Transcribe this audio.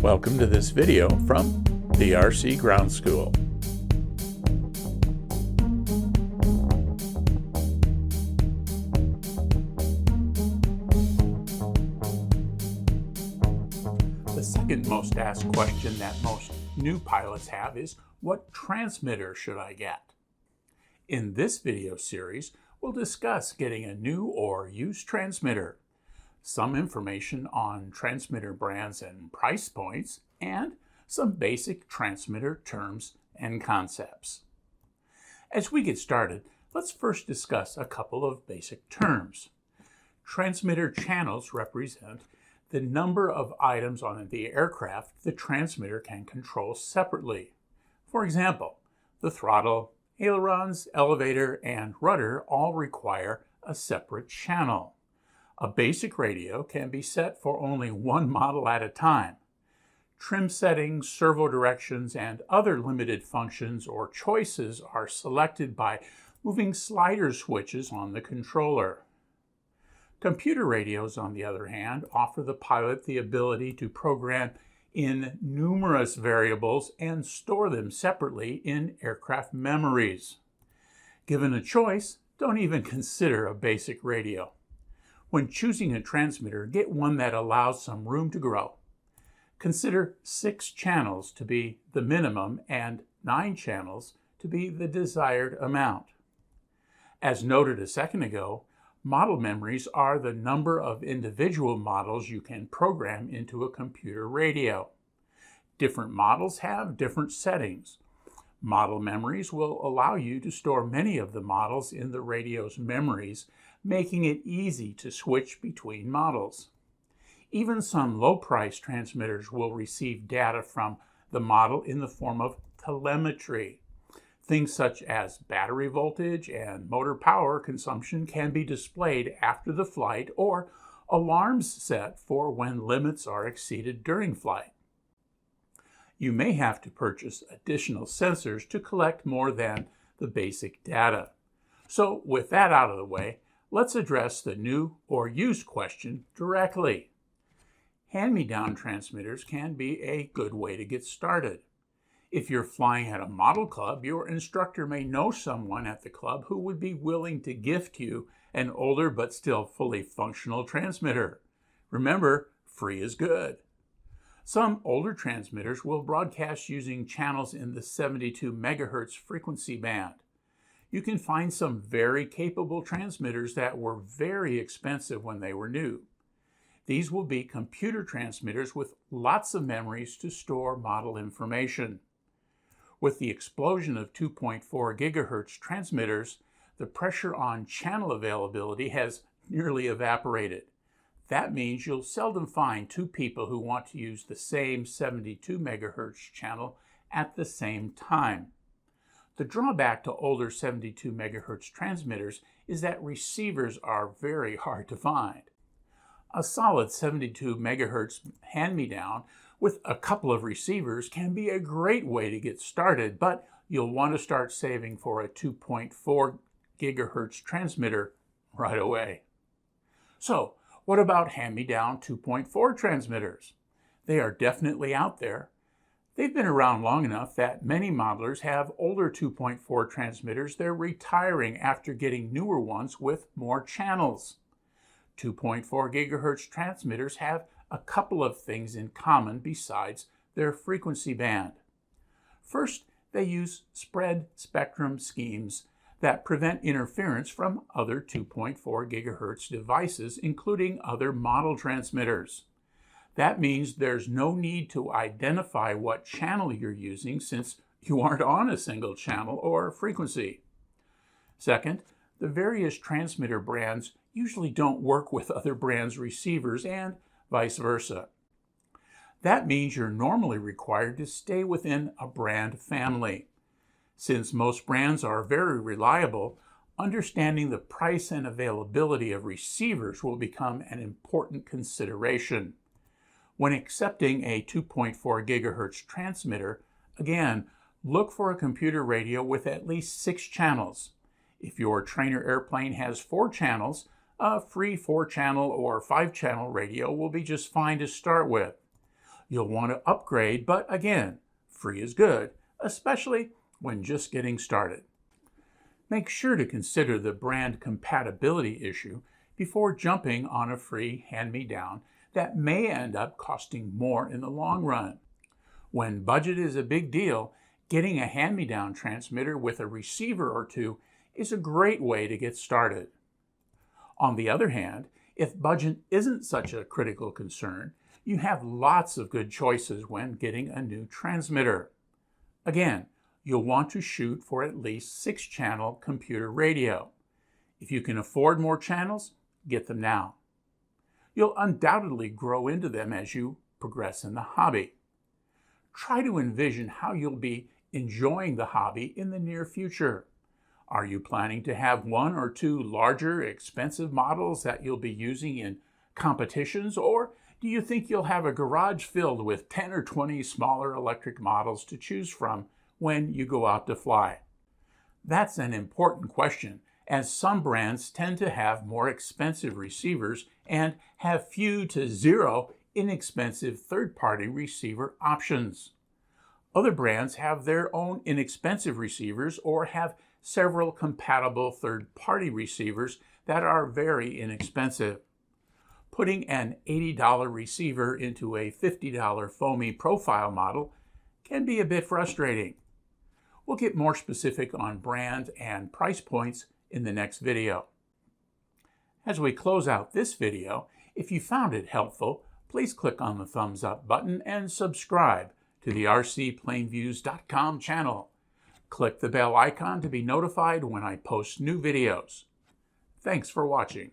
Welcome to this video from the RC Ground School. The second most asked question that most new pilots have is, what transmitter should I get? In this video series, we'll discuss getting a new or used transmitter, some information on transmitter brands and price points, and some basic transmitter terms and concepts. As we get started, let's first discuss a couple of basic terms. Transmitter channels represent the number of items on the aircraft the transmitter can control separately. For example, the throttle, ailerons, elevator, and rudder all require a separate channel. A basic radio can be set for only one model at a time. Trim settings, servo directions, and other limited functions or choices are selected by moving slider switches on the controller. Computer radios, on the other hand, offer the pilot the ability to program in numerous variables and store them separately in aircraft memories. Given a choice, don't even consider a basic radio. When choosing a transmitter, get one that allows some room to grow. Consider 6 channels to be the minimum and 9 channels to be the desired amount. As noted a second ago, model memories are the number of individual models you can program into a computer radio. Different models have different settings. Model memories will allow you to store many of the models in the radio's memories, making it easy to switch between models. Even some low-price transmitters will receive data from the model in the form of telemetry. Things such as battery voltage and motor power consumption can be displayed after the flight, or alarms set for when limits are exceeded during flight. You may have to purchase additional sensors to collect more than the basic data. So with that out of the way, let's address the new or used question directly. Hand-me-down transmitters can be a good way to get started. If you're flying at a model club, your instructor may know someone at the club who would be willing to gift you an older but still fully functional transmitter. Remember, free is good. Some older transmitters will broadcast using channels in the 72 megahertz frequency band. You can find some very capable transmitters that were very expensive when they were new. These will be computer transmitters with lots of memories to store model information. With the explosion of 2.4 gigahertz transmitters, the pressure on channel availability has nearly evaporated. That means you'll seldom find two people who want to use the same 72 megahertz channel at the same time. The drawback to older 72 megahertz transmitters is that receivers are very hard to find. A solid 72 megahertz hand-me-down with a couple of receivers can be a great way to get started, but you'll want to start saving for a 2.4 gigahertz transmitter right away. So, what about hand-me-down 2.4 transmitters? They are definitely out there. They've been around long enough that many modelers have older 2.4 transmitters they're retiring after getting newer ones with more channels. 2.4 gigahertz transmitters have a couple of things in common besides their frequency band. First, they use spread spectrum schemes that prevent interference from other 2.4 gigahertz devices, including other model transmitters. That means there's no need to identify what channel you're using since you aren't on a single channel or frequency. Second, the various transmitter brands usually don't work with other brands' receivers and vice versa. That means you're normally required to stay within a brand family. Since most brands are very reliable, understanding the price and availability of receivers will become an important consideration. When accepting a 2.4 gigahertz transmitter, again, look for a computer radio with at least 6 channels. If your trainer airplane has 4 channels, a free 4-channel or 5-channel radio will be just fine to start with. You'll want to upgrade, but again, free is good, especially when just getting started. Make sure to consider the brand compatibility issue before jumping on a free hand-me-down that may end up costing more in the long run. When budget is a big deal, getting a hand-me-down transmitter with a receiver or two is a great way to get started. On the other hand, if budget isn't such a critical concern, you have lots of good choices when getting a new transmitter. Again, you'll want to shoot for at least 6-channel computer radio. If you can afford more channels, get them now. You'll undoubtedly grow into them as you progress in the hobby. Try to envision how you'll be enjoying the hobby in the near future. Are you planning to have 1 or 2 larger, expensive models that you'll be using in competitions, or do you think you'll have a garage filled with 10 or 20 smaller electric models to choose from when you go out to fly? That's an important question, as some brands tend to have more expensive receivers and have few to zero inexpensive third-party receiver options. Other brands have their own inexpensive receivers or have several compatible third-party receivers that are very inexpensive. Putting an $80 receiver into a $50 foamy profile model can be a bit frustrating. We'll get more specific on brands and price points in the next video. As we close out this video, if you found it helpful, please click on the thumbs up button and subscribe to the RCPlaneviews.com channel. Click the bell icon to be notified when I post new videos. Thanks for watching.